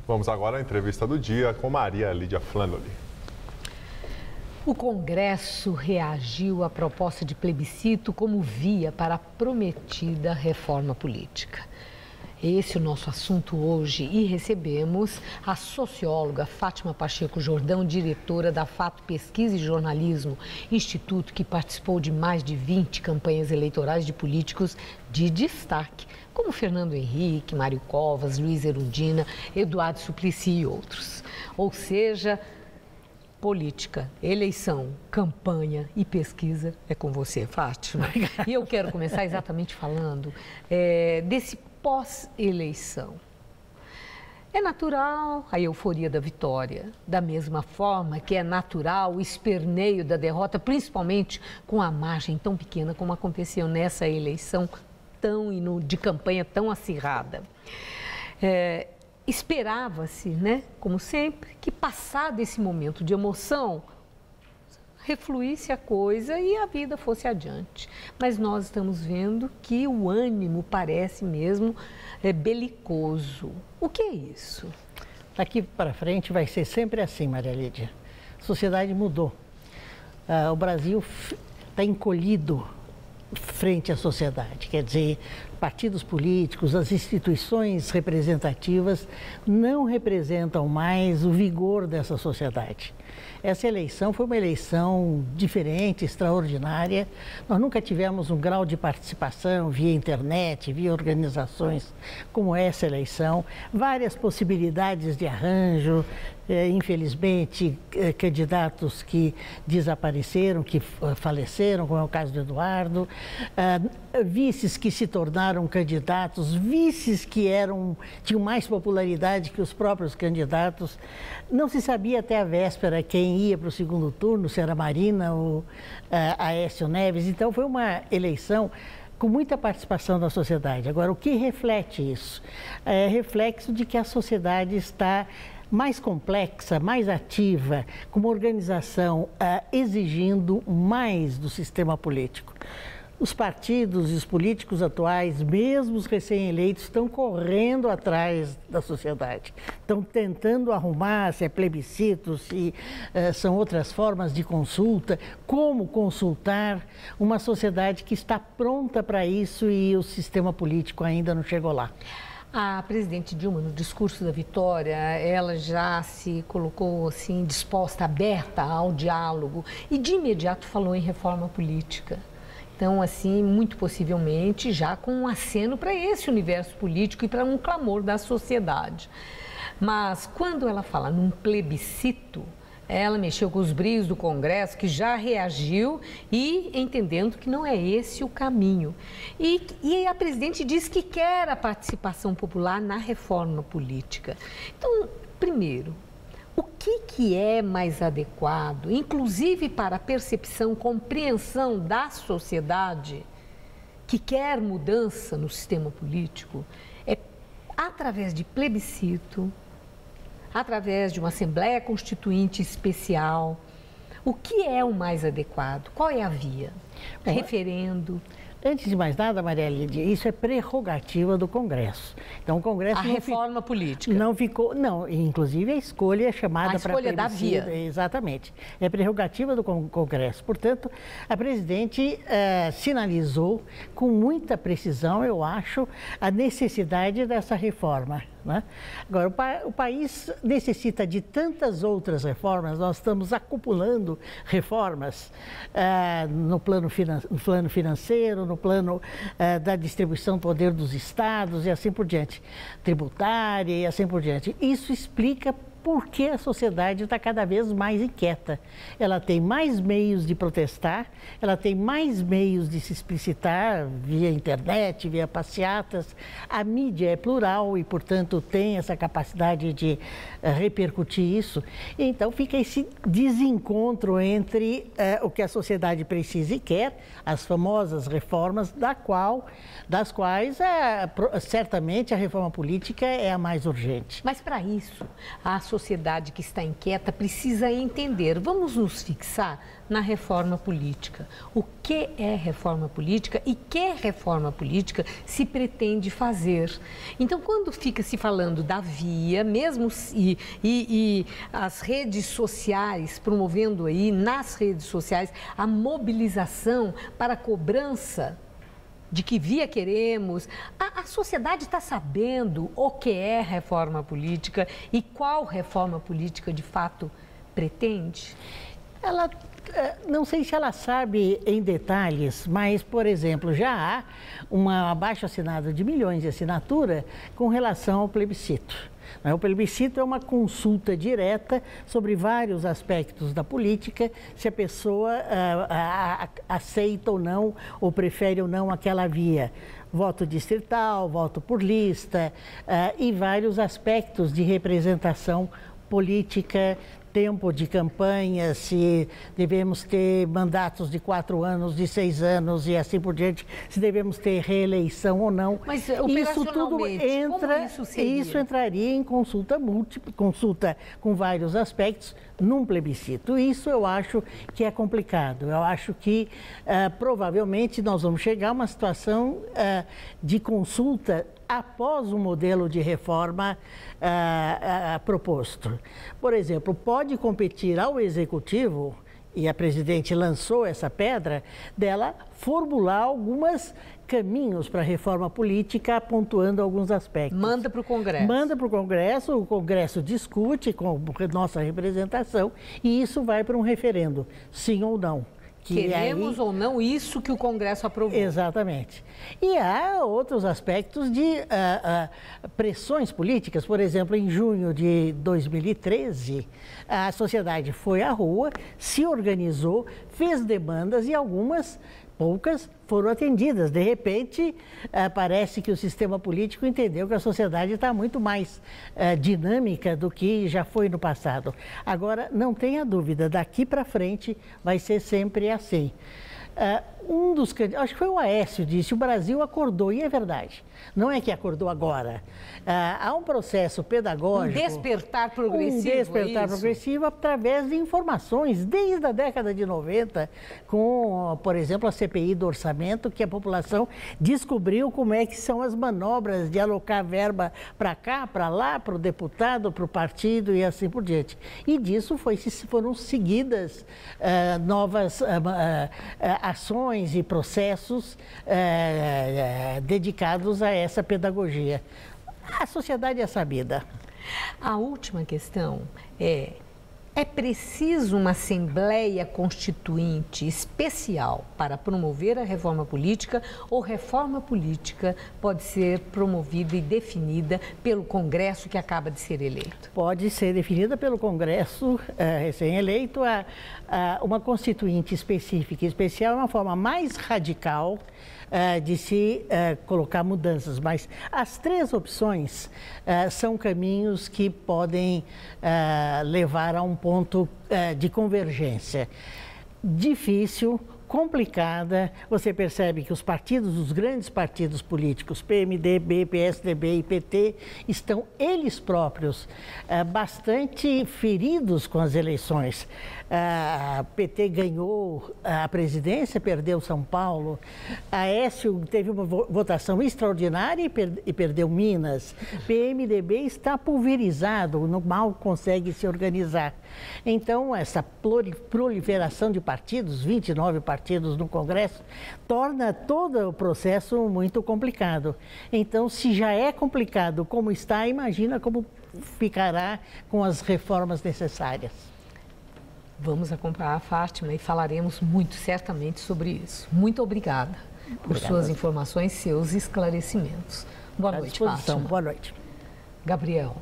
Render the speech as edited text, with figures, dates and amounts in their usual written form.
Vamos agora à entrevista do dia com Maria Lídia Flannelly. O Congresso reagiu à proposta de plebiscito como via para a prometida reforma política. Esse é o nosso assunto hoje e recebemos a socióloga Fátima Pacheco Jordão, diretora da Fato Pesquisa e Jornalismo, instituto que participou de mais de 20 campanhas eleitorais de políticos de destaque, como Fernando Henrique, Mário Covas, Luiz Erundina, Eduardo Suplicy e outros. Ou seja, política, eleição, campanha e pesquisa é com você, Fátima. E eu quero começar exatamente falando desse pós-eleição. É natural a euforia da vitória, da mesma forma que é natural o esperneio da derrota, principalmente com a margem tão pequena como aconteceu nessa eleição de campanha tão acirrada. Esperava-se, né, como sempre, que passado esse momento de emoção, refluísse a coisa e a vida fosse adiante. Mas nós estamos vendo que o ânimo parece mesmo belicoso. O que é isso? Daqui para frente vai ser sempre assim, Maria Lídia. A sociedade mudou. O Brasil está encolhido frente à sociedade, quer dizer, partidos políticos, as instituições representativas não representam mais o vigor dessa sociedade. Essa eleição foi uma eleição diferente, extraordinária. Nós nunca tivemos um grau de participação via internet, via organizações como essa eleição. Várias possibilidades de arranjo, infelizmente, candidatos que desapareceram, que faleceram, como é o caso do Eduardo, vices que se tornaram candidatos, vices que tinham mais popularidade que os próprios candidatos. Não se sabia até a véspera quem ia para o segundo turno, se era Marina ou Aécio Neves. Então, foi uma eleição com muita participação da sociedade. Agora, o que reflete isso? É reflexo de que a sociedade está mais complexa, mais ativa, com uma organização exigindo mais do sistema político. Os partidos e os políticos atuais, mesmo os recém-eleitos, estão correndo atrás da sociedade. Estão tentando arrumar se é plebiscito, se são outras formas de consulta, como consultar uma sociedade que está pronta para isso e o sistema político ainda não chegou lá. A presidente Dilma, no discurso da vitória, ela já se colocou assim, disposta, aberta ao diálogo e de imediato falou em reforma política. Então, assim, muito possivelmente já com um aceno para esse universo político e para um clamor da sociedade. Mas quando ela fala num plebiscito, ela mexeu com os brios do Congresso, que já reagiu e entendendo que não é esse o caminho. E a presidente diz que quer a participação popular na reforma política. Então, primeiro, o que é mais adequado, inclusive para a percepção, compreensão da sociedade que quer mudança no sistema político, é através de plebiscito, através de uma Assembleia Constituinte especial. O que é o mais adequado? Qual é a via? Referendo? Antes de mais nada, Maria Lídia, isso é prerrogativa do Congresso. Então, o Congresso... A reforma política. Não ficou... Não, inclusive a escolha é chamada para plebiscito. A escolha da via. Exatamente. É prerrogativa do Congresso. Portanto, a presidente sinalizou com muita precisão, eu acho, a necessidade dessa reforma. Né? Agora, o país necessita de tantas outras reformas, nós estamos acumulando reformas no plano financeiro, no plano da distribuição do poder dos estados e assim por diante, tributária e assim por diante. Isso explica por que a sociedade está cada vez mais inquieta. Ela tem mais meios de protestar, ela tem mais meios de se explicitar via internet, via passeatas. A mídia é plural e, portanto, tem essa capacidade de repercutir isso. Então, fica esse desencontro entre o que a sociedade precisa e quer, as famosas reformas, das quais certamente a reforma política é a mais urgente. Mas, para isso, a sociedade que está inquieta precisa entender. Vamos nos fixar na reforma política. O que é reforma política e que reforma política se pretende fazer? Então, quando fica se falando da via, mesmo e as redes sociais, promovendo aí nas redes sociais a mobilização para a cobrança de que via queremos, a sociedade está sabendo o que é reforma política e qual reforma política de fato pretende? Ela, não sei se ela sabe em detalhes, mas, por exemplo, já há um abaixo-assinado de milhões de assinatura com relação ao plebiscito. O plebiscito é uma consulta direta sobre vários aspectos da política, se a pessoa aceita ou não, ou prefere ou não aquela via. Voto distrital, voto por lista e vários aspectos de representação política, tempo de campanha, se devemos ter mandatos de 4 anos, de 6 anos e assim por diante, se devemos ter reeleição ou não. Mas isso tudo entra, isso entraria em consulta múltipla, consulta com vários aspectos num plebiscito. Isso eu acho que é complicado. Eu acho que provavelmente nós vamos chegar a uma situação de consulta após o modelo de reforma proposto. Por exemplo, pode competir ao Executivo, e a presidente lançou essa pedra, dela formular alguns caminhos para a reforma política, pontuando alguns aspectos. Manda para o Congresso. Manda para o Congresso discute com nossa representação e isso vai para um referendo, sim ou não. Queremos ou não isso que o Congresso aprovou. Exatamente. E há outros aspectos de pressões políticas. Por exemplo, em junho de 2013, a sociedade foi à rua, se organizou, fez demandas e algumas, poucas, foram atendidas. De repente, parece que o sistema político entendeu que a sociedade está muito mais dinâmica do que já foi no passado. Agora, não tenha dúvida, daqui para frente vai ser sempre assim. Um dos candidatos, acho que foi o Aécio, disse, o Brasil acordou, e é verdade. Não é que acordou agora. Há um processo pedagógico. Um despertar progressivo. Um despertar progressivo através de informações, desde a década de 90, com, por exemplo, a CPI do orçamento, que a população descobriu como é que são as manobras de alocar verba para cá, para lá, para o deputado, para o partido e assim por diante. E disso foram seguidas novas ações e processos dedicados a essa pedagogia. A sociedade é sabida. A última questão é preciso uma Assembleia Constituinte especial para promover a reforma política ou reforma política pode ser promovida e definida pelo Congresso que acaba de ser eleito? Pode ser definida pelo Congresso recém-eleito. Uma Constituinte específica e especial é uma forma mais radical de se colocar mudanças, mas as 3 opções são caminhos que podem levar a um ponto de convergência. Difícil, complicada, você percebe que os grandes partidos políticos, PMDB, PSDB e PT, estão eles próprios bastante feridos com as eleições. A PT ganhou a presidência, perdeu São Paulo. Aécio teve uma votação extraordinária e perdeu Minas. PMDB está pulverizado, mal consegue se organizar. Então, essa proliferação de partidos, 29 partidos no Congresso, torna todo o processo muito complicado. Então, se já é complicado como está, imagina como ficará com as reformas necessárias. Vamos acompanhar a Fátima e falaremos muito certamente sobre isso. Muito obrigada por suas informações, seus esclarecimentos. Boa noite, Fátima. Boa noite. Gabriel.